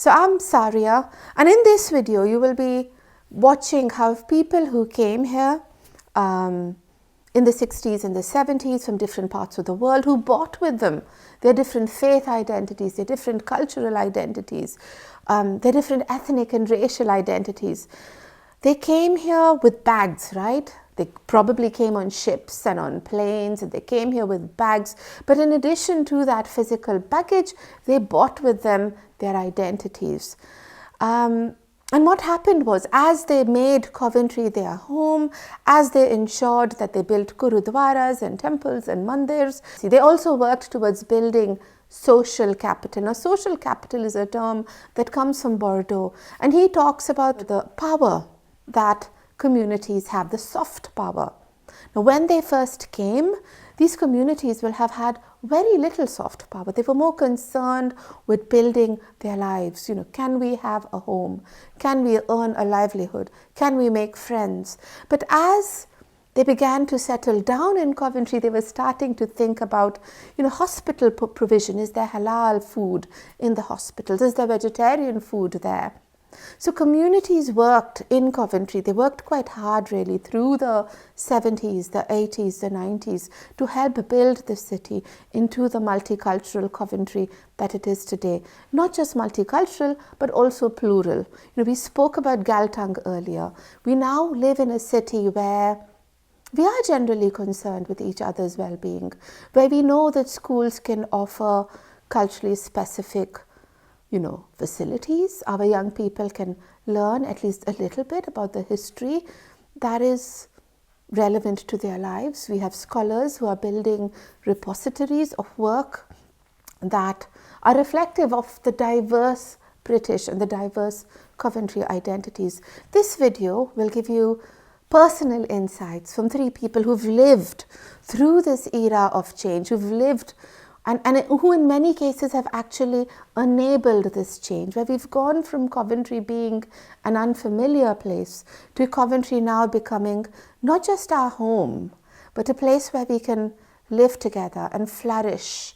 So I'm Saria, and in this video you will be watching how people who came here in the 60s and the 70s from different parts of the world, who brought with them their different faith identities, their different cultural identities, their different ethnic and racial identities. They came here with bags, right? They probably came on ships and on planes, and they came here with bags. But in addition to that physical baggage, they brought with them their identities. And what happened was, as they made Coventry their home, as they ensured that they built gurudwaras and temples and mandirs, they also worked towards building social capital. Now, social capital is a term that comes from Bordeaux, and he talks about the power that communities have, the soft power. Now, when they first came, these communities will have had very little soft power. They were more concerned with building their lives. Can we have a home? Can we earn a livelihood? Can we make friends? But as they began to settle down in Coventry, they were starting to think about, hospital provision. Is there halal food in the hospitals? Is there vegetarian food there? So communities worked in Coventry. They worked quite hard really through the 70s, the 80s, the 90s to help build the city into the multicultural Coventry that it is today. Not just multicultural, but also plural. We spoke about Galtung earlier. We now live in a city where we are generally concerned with each other's well-being, where we know that schools can offer culturally specific facilities. Our young people can learn at least a little bit about the history that is relevant to their lives. We have scholars who are building repositories of work that are reflective of the diverse British and the diverse Coventry identities. This video will give you personal insights from three people who've lived through this era of change, who've lived and who in many cases have actually enabled this change, where we've gone from Coventry being an unfamiliar place to Coventry now becoming not just our home, but a place where we can live together and flourish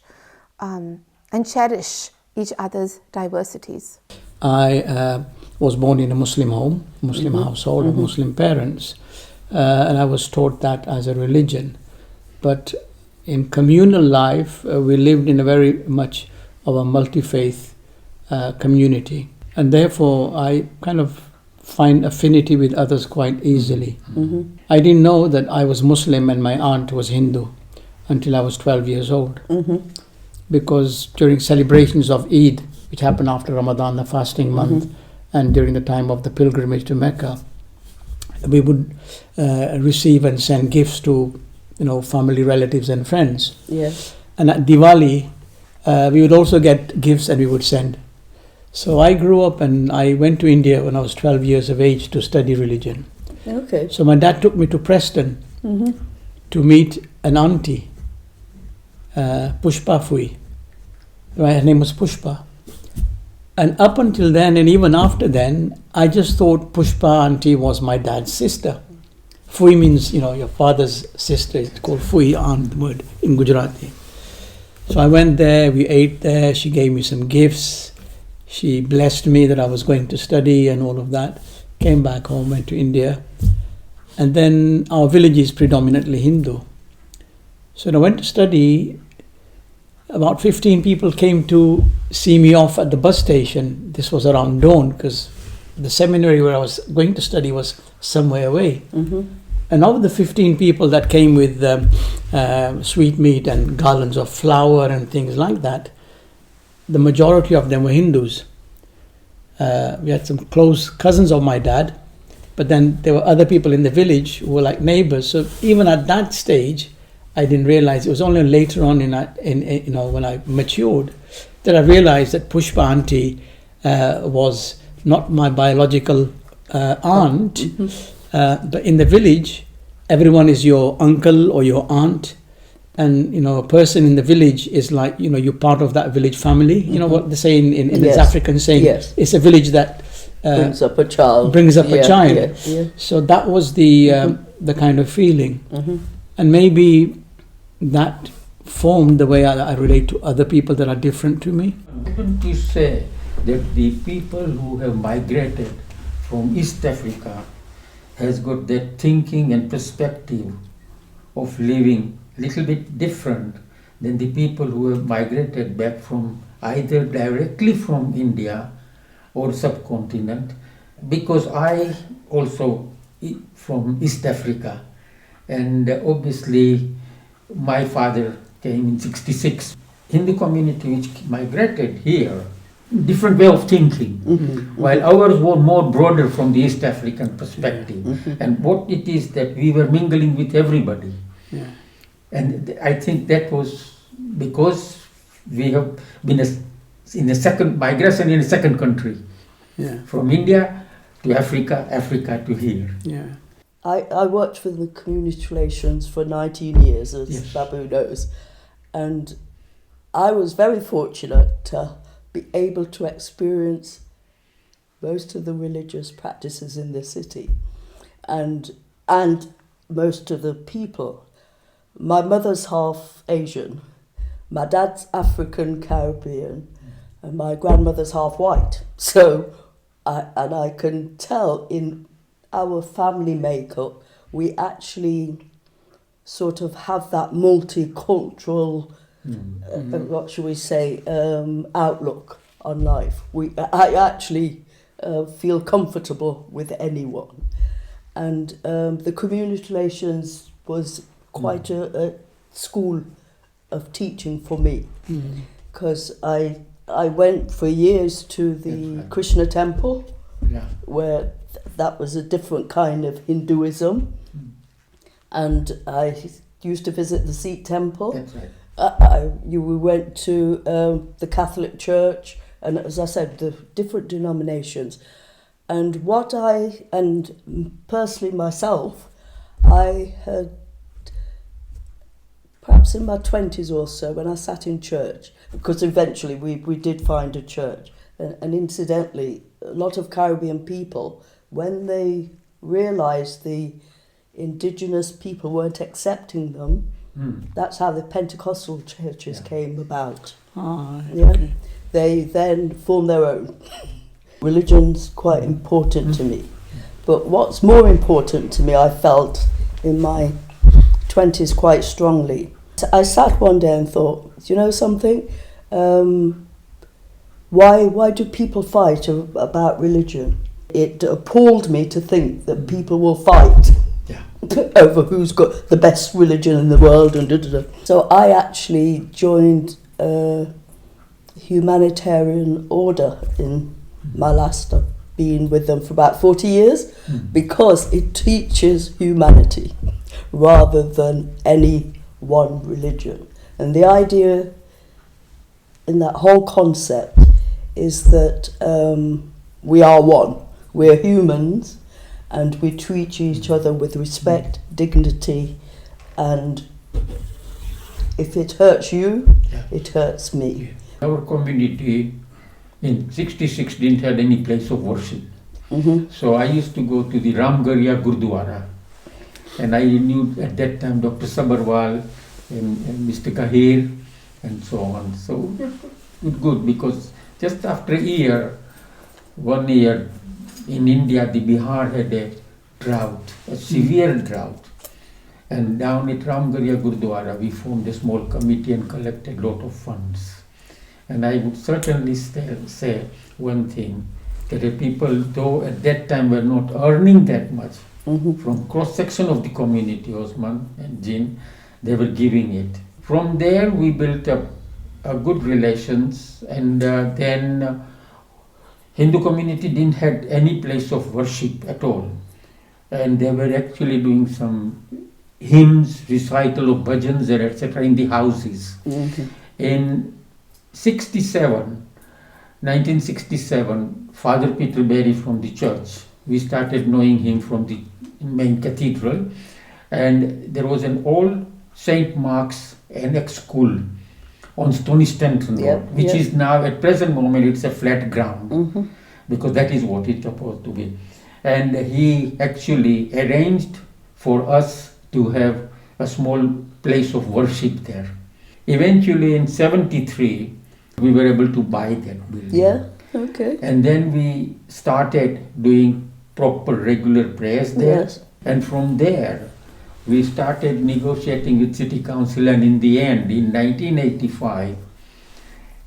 and cherish each other's diversities. I was born in a Muslim home, Muslim household, of Muslim parents, and I was taught that as a religion. But in communal life, we lived in a very much of a multi-faith community. And therefore, I kind of find affinity with others quite easily. I didn't know that I was Muslim and my aunt was Hindu until I was 12 years old. Because during celebrations of Eid, which happened after Ramadan, the fasting month, and during the time of the pilgrimage to Mecca, we would receive and send gifts to family, relatives and friends. Yes. And at Diwali, we would also get gifts and we would send. So I grew up and I went to India when I was 12 years of age to study religion. Okay. So my dad took me to Preston to meet an auntie, Pushpa Fui. Her name was Pushpa. And up until then, and even after then, I just thought Pushpa auntie was my dad's sister. Fui means, your father's sister. It's called Fui, aunt, the word in Gujarati. So I went there, we ate there, she gave me some gifts. She blessed me that I was going to study and all of that. Came back home, went to India. And then our village is predominantly Hindu. So when I went to study, about 15 people came to see me off at the bus station. This was around dawn because the seminary where I was going to study was somewhere away. And of the 15 people that came with sweetmeat and garlands of flower and things like that, the majority of them were Hindus. We had some close cousins of my dad, but then there were other people in the village who were like neighbors. So even at that stage, I didn't realize. It was only later on when I matured that I realized that Pushpa auntie was not my biological aunt. But in the village, everyone is your uncle or your aunt. And, a person in the village is like, you're part of that village family. You know what they say in this African saying? Yes. It's a village that brings up a child. Yeah. So that was the kind of feeling. And maybe that formed the way I relate to other people that are different to me. Couldn't you say that the people who have migrated from East Africa has got that thinking and perspective of living a little bit different than the people who have migrated back from either directly from India or subcontinent, because I also from East Africa, and obviously my father came in 66. Hindu community which migrated here, different way of thinking, while ours were more broader from the East African perspective. And what it is that we were mingling with everybody. Yeah. And I think that was because we have been in a second migration in a second country, Yeah. from India to Africa, Africa to here. Yeah. I worked for the community relations for 19 years, as Yes. Babu knows, and I was very fortunate to be able to experience most of the religious practices in the city, and most of the people. My mother's half Asian, my dad's African Caribbean, and my grandmother's half white. So, I can tell in our family makeup, we actually sort of have that multicultural, what should we say, outlook on life. I actually feel comfortable with anyone. And the community relations was quite a school of teaching for me, because I went for years to the Krishna temple, Yeah. where that was a different kind of Hinduism, and I used to visit the Sikh temple. That's right. We went to the Catholic Church, and as I said, the different denominations. And personally myself, I had, perhaps in my 20s or so, when I sat in church, because eventually we did find a church, and incidentally, a lot of Caribbean people, when they realised the indigenous people weren't accepting them, that's how the Pentecostal churches came about. Ah, Yeah. okay. They then formed their own. Religion's quite important to me. But what's more important to me, I felt in my 20s quite strongly. I sat one day and thought, you know something? Why do people fight about religion? It appalled me to think that people will fight over who's got the best religion in the world. And So I actually joined a humanitarian order in my last, I've been with them for about 40 years, because it teaches humanity rather than any one religion. And the idea in that whole concept is that we are one. We're humans, and we treat each other with respect, dignity, and if it hurts you, it hurts me. Our community in 66 didn't have any place of worship. So I used to go to the Ramgarhia Gurdwara, and I knew at that time Dr. Sabarwal and Mr. Kahir and so on. So it was good, because just after one year in India, the Bihar had a drought, a severe drought. And down at Ramgarhia Gurdwara, we formed a small committee and collected a lot of funds. And I would certainly say one thing, that the people, though at that time were not earning that much, from cross-section of the community, Osman and Jin, they were giving it. From there, we built up a good relations, and then Hindu community didn't have any place of worship at all. And they were actually doing some hymns, recital of bhajans, etc. in the houses. In 1967, Father Peter Berry from the church, we started knowing him from the main cathedral, and there was an old St. Mark's Annex School on Stony Stanton Road, which is now, at present moment, it's a flat ground, because that is what it's supposed to be. And he actually arranged for us to have a small place of worship there. Eventually in 73, we were able to buy that building. Okay. And then we started doing proper regular prayers there. Yes. And from there, we started negotiating with City Council, and in the end, in 1985,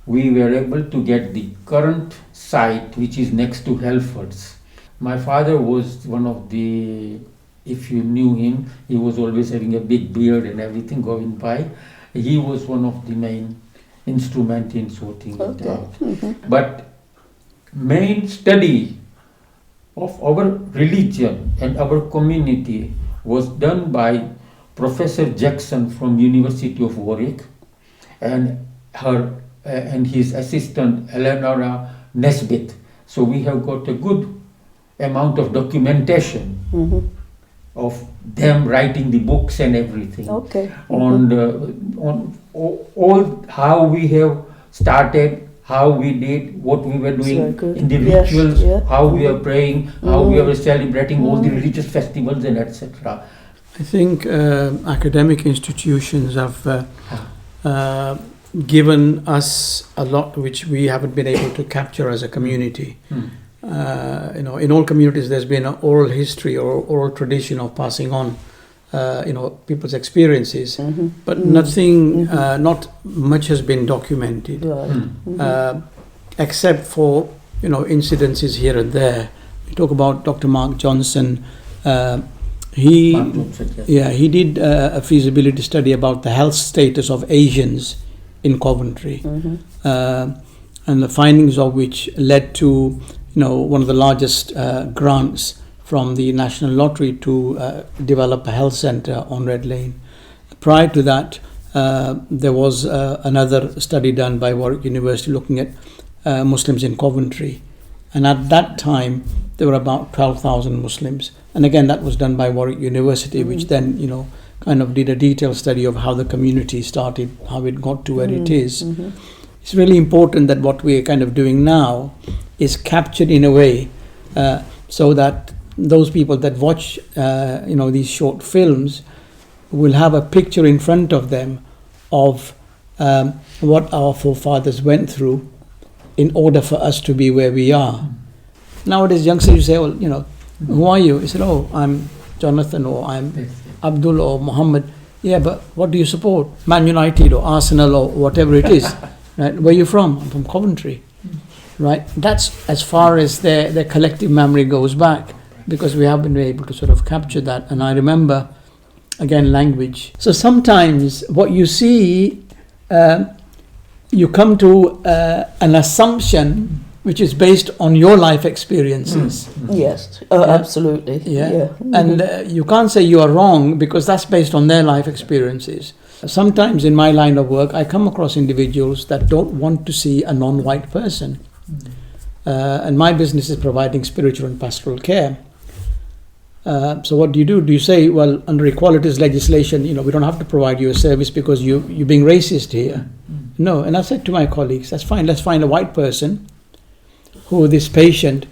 we were able to get the current site, which is next to Helford's. My father was one of the, if you knew him, he was always having a big beard and everything going by. He was one of the main instrument in sorting it out. But main study of our religion and our community was done by Professor Jackson from University of Warwick and her and his assistant Eleonora Nesbitt. So we have got a good amount of documentation of them writing the books and everything. Okay. On all how we have started, how we did, what we were Very doing good. in the Yes, rituals, yeah. how we are praying, how we are celebrating all the religious festivals and etc. I think academic institutions have given us a lot which we haven't been able to capture as a community. In all communities there's been an oral history or oral tradition of passing on people's experiences, but nothing, not much has been documented, Right. except for incidences here and there. We talk about Dr. Mark Johnson. He did a feasibility study about the health status of Asians in Coventry, and the findings of which led to one of the largest grants from the National Lottery to develop a health centre on Red Lane. Prior to that, there was another study done by Warwick University looking at Muslims in Coventry, and at that time there were about 12,000 Muslims. And again, that was done by Warwick University, which then kind of did a detailed study of how the community started, how it got to where it is. It's really important that what we're kind of doing now is captured in a way so that those people that watch these short films will have a picture in front of them of what our forefathers went through in order for us to be where we are. Nowadays, youngsters, you say, well, who are you? He said, oh, I'm Jonathan, or I'm Abdul, or Muhammad. Yeah, but what do you support? Man United or Arsenal or whatever it is. Right? Where are you from? I'm from Coventry. Right? That's as far as their collective memory goes back, because we have been able to sort of capture that. And I remember, again, language. So sometimes what you see, you come to an assumption which is based on your life experiences. Yes, absolutely. Yeah. And you can't say you are wrong, because that's based on their life experiences. Sometimes in my line of work, I come across individuals that don't want to see a non-white person. And my business is providing spiritual and pastoral care. So what do? Do you say, well, under equalities legislation, we don't have to provide you a service because you're being racist here? No. And I said to my colleagues, that's fine. Let's find a white person who this patient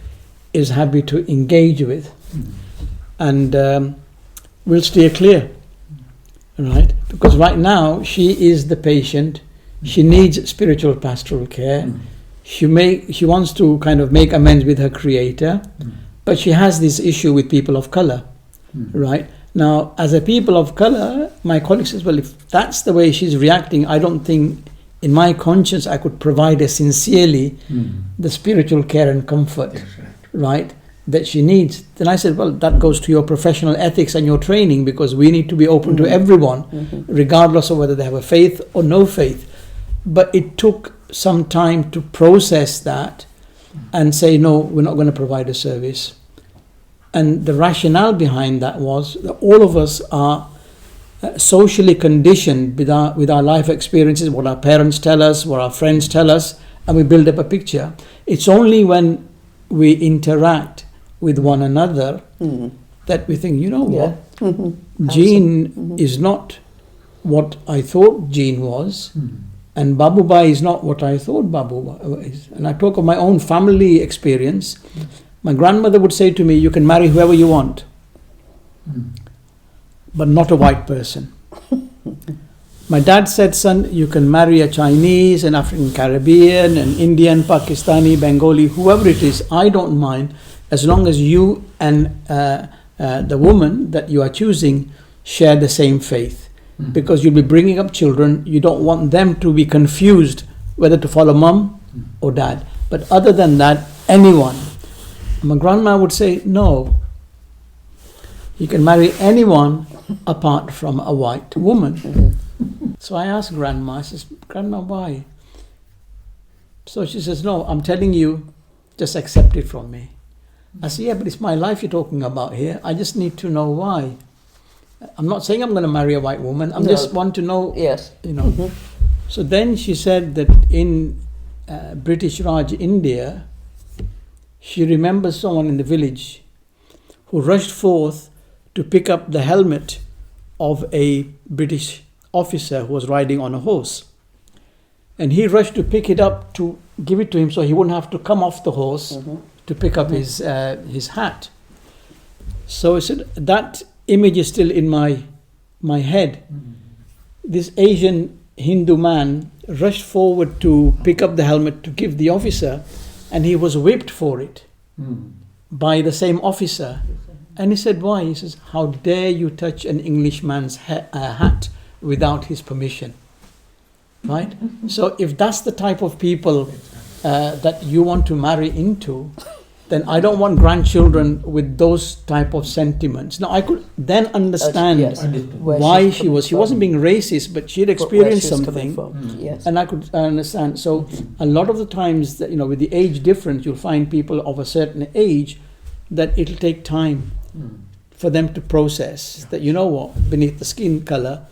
is happy to engage with, and we'll steer clear, right? Because right now she is the patient. She needs spiritual pastoral care. She wants to kind of make amends with her creator, but she has this issue with people of color, right? Now, as a people of color, my colleague says, well, if that's the way she's reacting, I don't think in my conscience I could provide her sincerely the spiritual care and comfort, right, that she needs. Then I said, well, that goes to your professional ethics and your training, because we need to be open to everyone, regardless of whether they have a faith or no faith. But it took some time to process that and say, no, we're not going to provide a service. And the rationale behind that was that all of us are socially conditioned with our life experiences, what our parents tell us, what our friends tell us, and we build up a picture. It's only when we interact with one another that we think, what? Jean is not what I thought Jean was, and Babubai is not what I thought Babubai is. And I talk of my own family experience. My grandmother would say to me, you can marry whoever you want, but not a white person. My dad said, son, you can marry a Chinese, an African Caribbean, an Indian, Pakistani, Bengali, whoever it is, I don't mind, as long as you and the woman that you are choosing share the same faith. Because you'll be bringing up children, you don't want them to be confused whether to follow mum or dad. But other than that, anyone. My grandma would say, no, you can marry anyone apart from a white woman. So I asked grandma, I says, Grandma, why? So she says, no, I'm telling you, just accept it from me. I said, yeah, but it's my life you're talking about here. I just need to know why. I'm not saying I'm going to marry a white woman. I'm just want to know, Yes. you know. So then she said that in British Raj, India, she remembers someone in the village who rushed forth to pick up the helmet of a British officer who was riding on a horse. And he rushed to pick it up to give it to him so he wouldn't have to come off the horse to pick up his hat. So I said, that image is still in my head. This Asian Hindu man rushed forward to pick up the helmet to give the officer, and he was whipped for it by the same officer. And he said, why? He says, how dare you touch an Englishman's hat without his permission? Right? So if that's the type of people that you want to marry into, then I don't want grandchildren with those type of sentiments. Now I could then understand why she wasn't being racist, but she'd experienced something, and I could understand. So a lot of the times that, you know, with the age difference, you'll find people of a certain age that it'll take time for them to process that, you know what, beneath the skin color,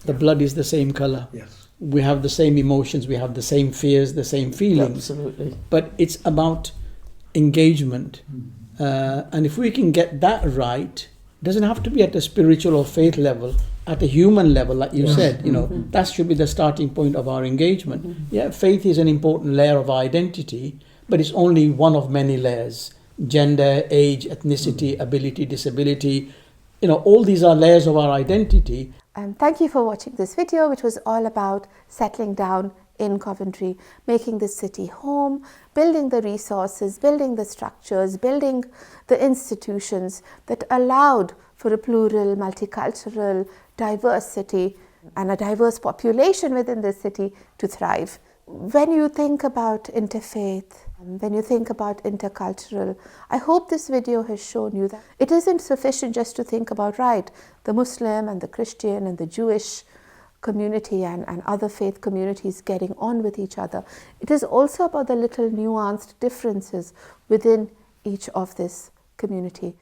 the blood is the same color. Yes. We have the same emotions, we have the same fears, the same feelings. Absolutely. But it's about engagement. And if we can get that right, it doesn't have to be at a spiritual or faith level, at a human level, like you said, you know, that should be the starting point of our engagement. Yeah, faith is an important layer of our identity, but it's only one of many layers. Gender, age, ethnicity, ability, disability, you know, all these are layers of our identity. Thank you for watching this video, which was all about settling down in Coventry, making this city home, building the resources, building the structures, building the institutions that allowed for a plural, multicultural, diverse city and a diverse population within this city to thrive. When you think about interfaith, when you think about intercultural, I hope this video has shown you that it isn't sufficient just to think about, right, the Muslim and the Christian and the Jewish community and other faith communities getting on with each other. It is also about the little nuanced differences within each of this community.